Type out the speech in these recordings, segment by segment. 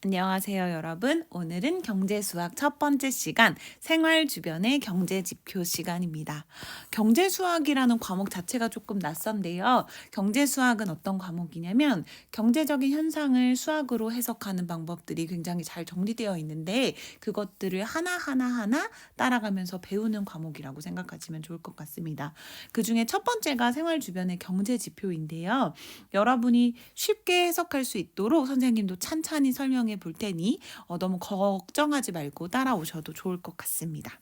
안녕하세요, 여러분. 오늘은 경제 수학 첫 번째 시간, 생활 주변의 경제 지표 시간입니다. 경제 수학이라는 과목 자체가 조금 낯선데요. 경제 수학은 어떤 과목이냐면 경제적인 현상을 수학으로 해석하는 방법들이 굉장히 잘 정리되어 있는데 그것들을 하나 따라가면서 배우는 과목이라고 생각하시면 좋을 것 같습니다. 그중에 첫 번째가 생활 주변의 경제 지표인데요. 여러분이 쉽게 해석할 수 있도록 선생님도 찬찬히 설명해 볼 테니 너무 걱정하지 말고 따라오셔도 좋을 것 같습니다.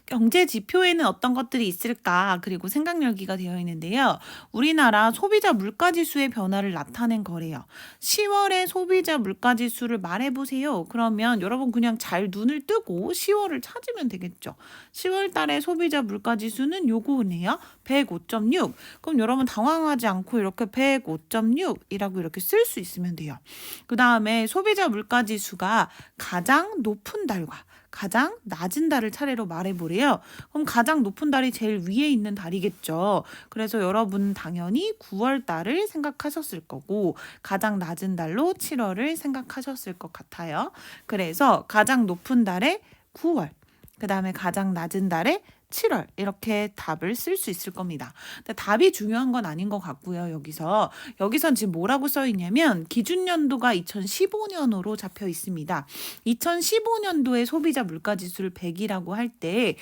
경제 지표에는 어떤 것들이 있을까? 그리고 생각 열기가 되어 있는데요. 우리나라 소비자 물가 지수의 변화를 나타낸 거래요. 10월의 소비자 물가 지수를 말해 보세요. 그러면 여러분 그냥 잘 눈을 뜨고 10월을 찾으면 되겠죠. 10월 달에 소비자 물가 지수는 요거네요. 105.6. 그럼 여러분 당황하지 않고 이렇게 105.6이라고 이렇게 쓸 수 있으면 돼요. 그다음에 소비자 물가 지수가 가장 높은 달과 가장 낮은 달을 차례로 말해보래요. 그럼 가장 높은 달이 제일 위에 있는 달이겠죠. 그래서 여러분 당연히 9월 달을 생각하셨을 거고 가장 낮은 달로 7월을 생각하셨을 것 같아요. 그래서 가장 높은 달에 9월, 그 다음에 가장 낮은 달에 7월 이렇게 답을 쓸 수 있을 겁니다. 근데 답이 중요한 건 아닌 것 같고요. 여기선 지금 뭐라고 써 있냐면 기준 연도가 2015년으로 잡혀 있습니다. 2015년도에 소비자 물가 지수를 100이라고 할 때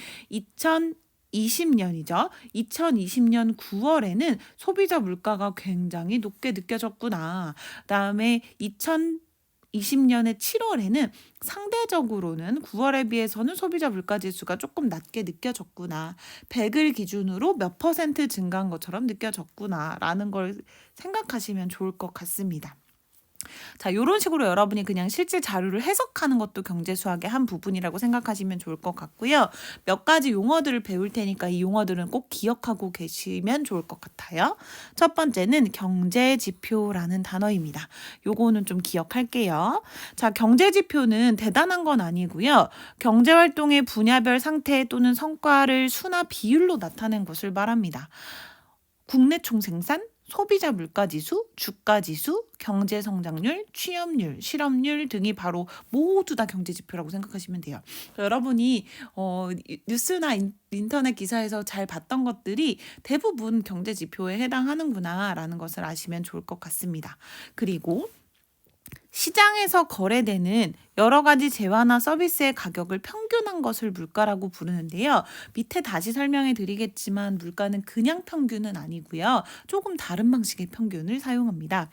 2020년이죠. 2020년 9월에는 소비자 물가가 굉장히 높게 느껴졌구나. 그다음에 2020년의 7월에는 상대적으로는 9월에 비해서는 소비자 물가 지수가 조금 낮게 느껴졌구나. 100을 기준으로 몇 퍼센트 증가한 것처럼 느껴졌구나라는 걸 생각하시면 좋을 것 같습니다. 자, 이런 식으로 여러분이 그냥 실제 자료를 해석하는 것도 경제 수학의 한 부분이라고 생각하시면 좋을 것 같고요. 몇 가지 용어들을 배울 테니까 이 용어들은 꼭 기억하고 계시면 좋을 것 같아요. 첫 번째는 경제 지표라는 단어입니다. 요거는 좀 기억할게요. 자, 경제 지표는 대단한 건 아니고요. 경제 활동의 분야별 상태 또는 성과를 수나 비율로 나타낸 것을 말합니다. 국내 총생산, 소비자 물가지수, 주가지수, 경제성장률, 취업률, 실업률 등이 바로 모두 다 경제지표라고 생각하시면 돼요. 여러분이 뉴스나 인터넷 기사에서 잘 봤던 것들이 대부분 경제지표에 해당하는구나라는 것을 아시면 좋을 것 같습니다. 그리고 시장에서 거래되는 여러 가지 재화나 서비스의 가격을 평균한 것을 물가라고 부르는데요. 밑에 다시 설명해 드리겠지만 물가는 그냥 평균은 아니고요. 조금 다른 방식의 평균을 사용합니다.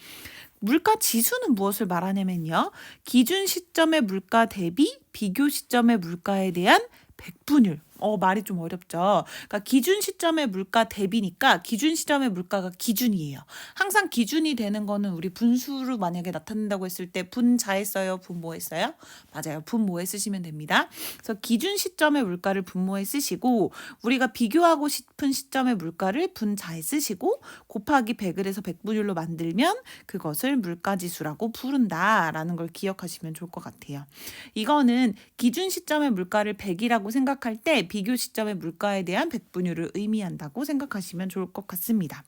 물가 지수는 무엇을 말하냐면요. 기준 시점의 물가 대비 비교 시점의 물가에 대한 백분율. 말이 좀 어렵죠. 그러니까 기준 시점의 물가 대비니까 기준 시점의 물가가 기준이에요. 항상 기준이 되는 거는 우리 분수로 만약에 나타낸다고 했을 때 분자에 써요, 분모에 써요? 맞아요. 분모에 쓰시면 됩니다. 그래서 기준 시점의 물가를 분모에 쓰시고 우리가 비교하고 싶은 시점의 물가를 분자에 쓰시고 곱하기 100을 해서 백분율로 만들면 그것을 물가지수라고 부른다라는 걸 기억하시면 좋을 것 같아요. 이거는 기준 시점의 물가를 100이라고 생각할 때 비교 시점의 물가에 대한 백분율을 의미한다고 생각하시면 좋을 것 같습니다.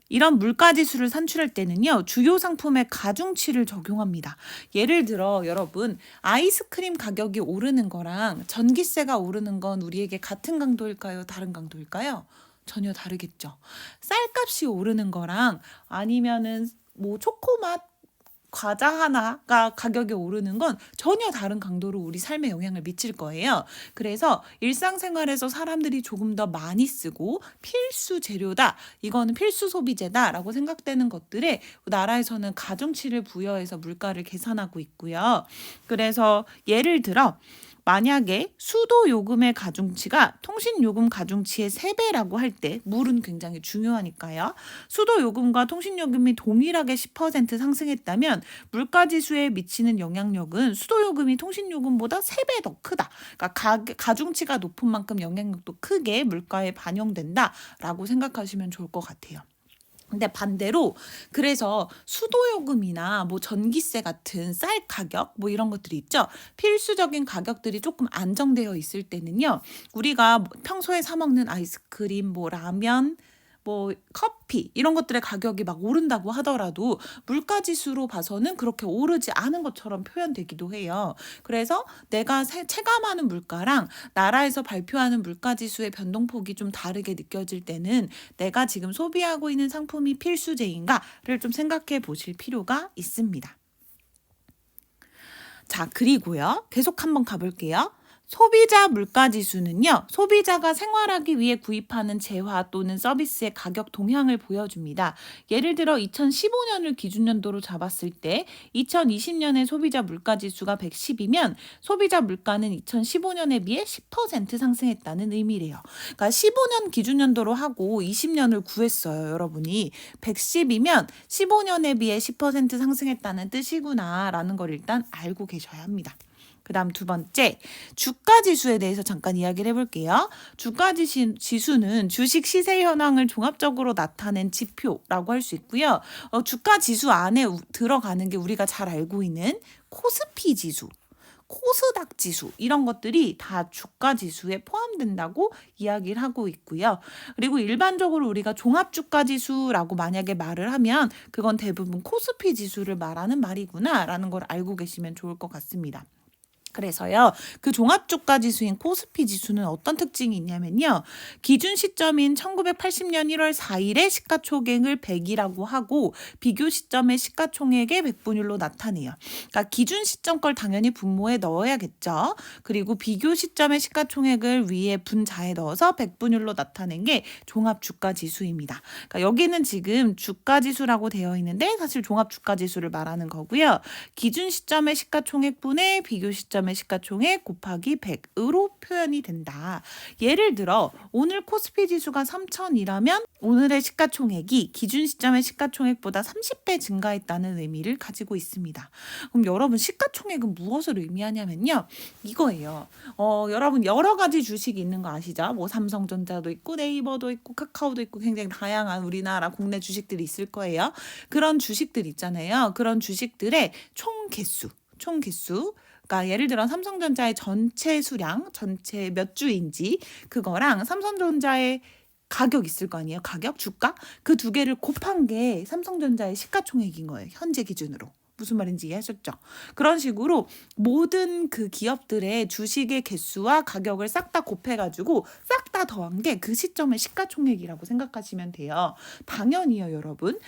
이런 물가지수를 산출할 때는요. 주요 상품의 가중치를 적용합니다. 예를 들어 여러분 아이스크림 가격이 오르는 거랑 전기세가 오르는 건 우리에게 같은 강도일까요? 다른 강도일까요? 전혀 다르겠죠. 쌀값이 오르는 거랑 아니면은 뭐 초코맛 과자 하나가 가격이 오르는 건 전혀 다른 강도로 우리 삶에 영향을 미칠 거예요. 그래서 일상생활에서 사람들이 조금 더 많이 쓰고 필수 재료다. 이거는 필수 소비재다라고 생각되는 것들에 나라에서는 가중치를 부여해서 물가를 계산하고 있고요. 그래서 예를 들어 만약에 수도 요금의 가중치가 통신 요금 가중치의 3배라고 할 때 물은 굉장히 중요하니까요. 수도 요금과 통신 요금이 동일하게 10% 상승했다면 물가 지수에 미치는 영향력은 수도 요금이 통신 요금보다 3배 더 크다. 그러니까 가중치가 높은 만큼 영향력도 크게 물가에 반영된다라고 생각하시면 좋을 것 같아요. 근데 반대로 그래서 수도요금이나 뭐 전기세 같은 쌀 가격 뭐 이런 것들이 있죠. 필수적인 가격들이 조금 안정되어 있을 때는요. 우리가 평소에 사 먹는 아이스크림, 뭐 라면, 뭐 커피 이런 것들의 가격이 막 오른다고 하더라도 물가지수로 봐서는 그렇게 오르지 않은 것처럼 표현되기도 해요. 그래서 내가 체감하는 물가랑 나라에서 발표하는 물가지수의 변동폭이 좀 다르게 느껴질 때는 내가 지금 소비하고 있는 상품이 필수제인가를 좀 생각해 보실 필요가 있습니다. 자, 그리고요. 계속 한번 가볼게요. 소비자 물가지수는요, 소비자가 생활하기 위해 구입하는 재화 또는 서비스의 가격 동향을 보여줍니다. 예를 들어 2015년을 기준연도로 잡았을 때 2020년의 소비자 물가지수가 110이면 소비자 물가는 2015년에 비해 10% 상승했다는 의미래요. 그러니까 15년 기준연도로 하고 20년을 구했어요, 여러분이. 110이면 15년에 비해 10% 상승했다는 뜻이구나 라는 걸 일단 알고 계셔야 합니다. 그 다음 두 번째, 주가지수에 대해서 잠깐 이야기를 해볼게요. 주가지수는 주식 시세 현황을 종합적으로 나타낸 지표라고 할 수 있고요. 주가지수 안에 들어가는 게 우리가 잘 알고 있는 코스피 지수, 코스닥 지수 이런 것들이 다 주가 지수에 포함된다고 이야기를 하고 있고요. 그리고 일반적으로 우리가 종합 주가 지수라고 만약에 말을 하면 그건 대부분 코스피 지수를 말하는 말이구나라는 걸 알고 계시면 좋을 것 같습니다. 그래서요, 그 종합주가지수인 코스피 지수는 어떤 특징이 있냐면요. 기준 시점인 1980년 1월 4일에 시가총액을 100이라고 하고 비교 시점의 시가총액의 백분율로 나타내요. 그러니까 기준 시점 걸 당연히 분모에 넣어야겠죠. 그리고 비교 시점의 시가총액을 위에 분자에 넣어서 백분율로 나타낸 게 종합주가지수입니다. 그러니까 여기는 지금 주가지수라고 되어 있는데 사실 종합주가지수를 말하는 거고요. 기준 시점의 시가총액분의 비교 시점 시가총액 곱하기 100으로 표현이 된다. 예를 들어 오늘 코스피 지수가 3,000이라면 오늘의 시가총액이 기준 시점의 시가총액보다 30배 증가했다는 의미를 가지고 있습니다. 그럼 여러분 시가총액은 무엇을 의미하냐면요. 이거예요. 여러분 여러 가지 주식이 있는 거 아시죠? 뭐 삼성전자도 있고 네이버도 있고 카카오도 있고 굉장히 다양한 우리나라 국내 주식들이 있을 거예요. 그런 주식들 있잖아요. 그런 주식들의 총 개수. 그러니까 예를 들어 삼성전자의 전체 수량, 전체 몇 주인지 그거랑 삼성전자의 가격 있을 거 아니에요? 가격, 주가? 그 두 개를 곱한 게 삼성전자의 시가총액인 거예요. 현재 기준으로. 무슨 말인지 이해하셨죠? 그런 식으로 모든 그 기업들의 주식의 개수와 가격을 싹 다 곱해가지고 싹 다 더한 게 그 시점의 시가총액이라고 생각하시면 돼요. 당연히요, 여러분.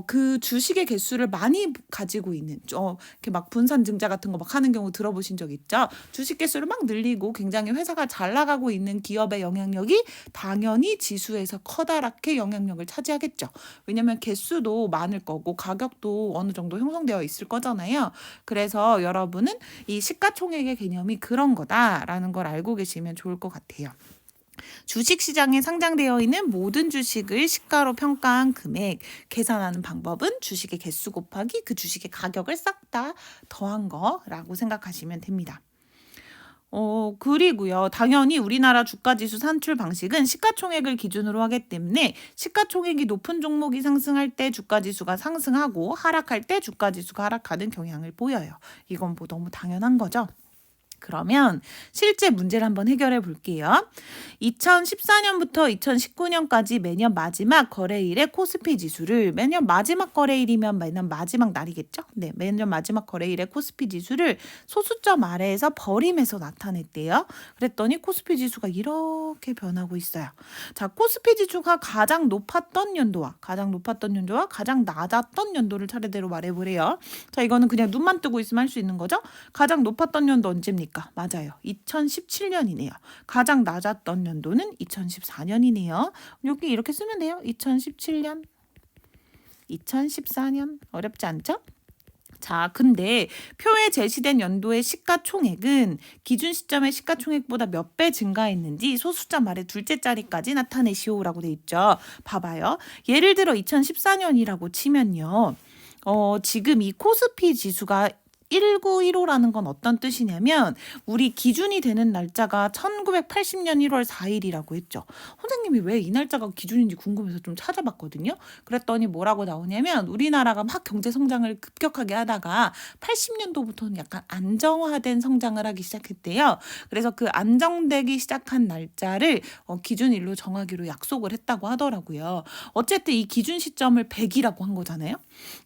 그 주식의 개수를 많이 가지고 있는 이렇게 막 분산 증자 같은 거 막 하는 경우 들어보신 적 있죠? 주식 개수를 막 늘리고 굉장히 회사가 잘 나가고 있는 기업의 영향력이 당연히 지수에서 커다랗게 영향력을 차지하겠죠. 왜냐면 개수도 많을 거고 가격도 어느 정도 형성되어 있을 거잖아요. 그래서 여러분은 이 시가총액의 개념이 그런 거다라는 걸 알고 계시면 좋을 것 같아요. 주식시장에 상장되어 있는 모든 주식을 시가로 평가한 금액, 계산하는 방법은 주식의 개수 곱하기 그 주식의 가격을 싹 다 더한 거라고 생각하시면 됩니다. 그리고요. 당연히 우리나라 주가지수 산출 방식은 시가총액을 기준으로 하기 때문에 시가총액이 높은 종목이 상승할 때 주가지수가 상승하고 하락할 때 주가지수가 하락하는 경향을 보여요. 이건 뭐 너무 당연한 거죠. 그러면 실제 문제를 한번 해결해 볼게요. 2014년부터 2019년까지 매년 마지막 거래일의 코스피 지수를 매년 마지막 거래일이면 매년 마지막 날이겠죠? 네, 매년 마지막 거래일의 코스피 지수를 소수점 아래에서 버림해서 나타냈대요. 그랬더니 코스피 지수가 이렇게 변하고 있어요. 자, 코스피 지수가 가장 높았던 연도와 가장 낮았던 연도를 차례대로 말해보래요. 자, 이거는 그냥 눈만 뜨고 있으면 할 수 있는 거죠? 가장 높았던 연도 언제입니까? 맞아요. 2017년이네요. 가장 낮았던 연도는 2014년이네요. 여기 이렇게 쓰면 돼요. 2017년, 2014년. 어렵지 않죠? 자, 근데 표에 제시된 연도의 시가총액은 기준 시점의 시가총액보다 몇 배 증가했는지 소수점 아래 둘째 자리까지 나타내시오라고 돼 있죠. 봐봐요. 예를 들어 2014년이라고 치면요. 지금 이 코스피 지수가 1915라는 건 어떤 뜻이냐면 우리 기준이 되는 날짜가 1980년 1월 4일이라고 했죠. 선생님이 왜 이 날짜가 기준인지 궁금해서 좀 찾아봤거든요. 그랬더니 뭐라고 나오냐면 우리나라가 막 경제 성장을 급격하게 하다가 80년도부터는 약간 안정화된 성장을 하기 시작했대요. 그래서 그 안정되기 시작한 날짜를 기준일로 정하기로 약속을 했다고 하더라고요. 어쨌든 이 기준 시점을 100이라고 한 거잖아요.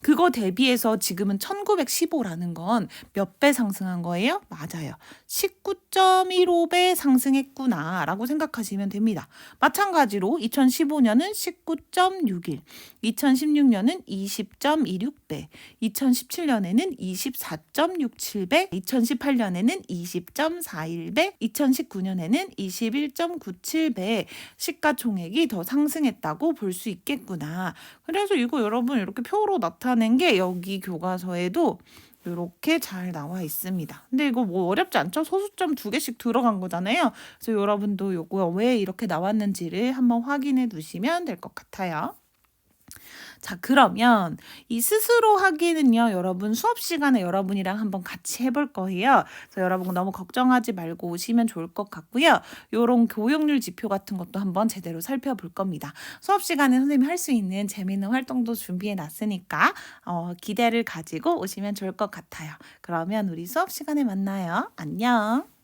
그거 대비해서 지금은 1915라는 건 몇 배 상승한 거예요? 맞아요. 19.15배 상승했구나라고 생각하시면 됩니다. 마찬가지로 2015년은 19.61, 2016년은 20.26배, 2017년에는 24.67배, 2018년에는 20.41배, 2019년에는 21.97배 시가총액이 더 상승했다고 볼 수 있겠구나. 그래서 이거 여러분 이렇게 표로 나타낸 게 여기 교과서에도 이렇게 잘 나와 있습니다. 근데 이거 뭐 어렵지 않죠? 소수점 2개씩 들어간 거잖아요. 그래서 여러분도 이거 왜 이렇게 나왔는지를 한번 확인해 두시면 될 것 같아요. 자, 그러면 이 스스로 하기는요, 여러분 수업 시간에 여러분이랑 한번 같이 해볼 거예요. 그래서 여러분 너무 걱정하지 말고 오시면 좋을 것 같고요. 요런 교육률 지표 같은 것도 한번 제대로 살펴볼 겁니다. 수업 시간에 선생님이 할 수 있는 재미있는 활동도 준비해 놨으니까 기대를 가지고 오시면 좋을 것 같아요. 그러면 우리 수업 시간에 만나요. 안녕.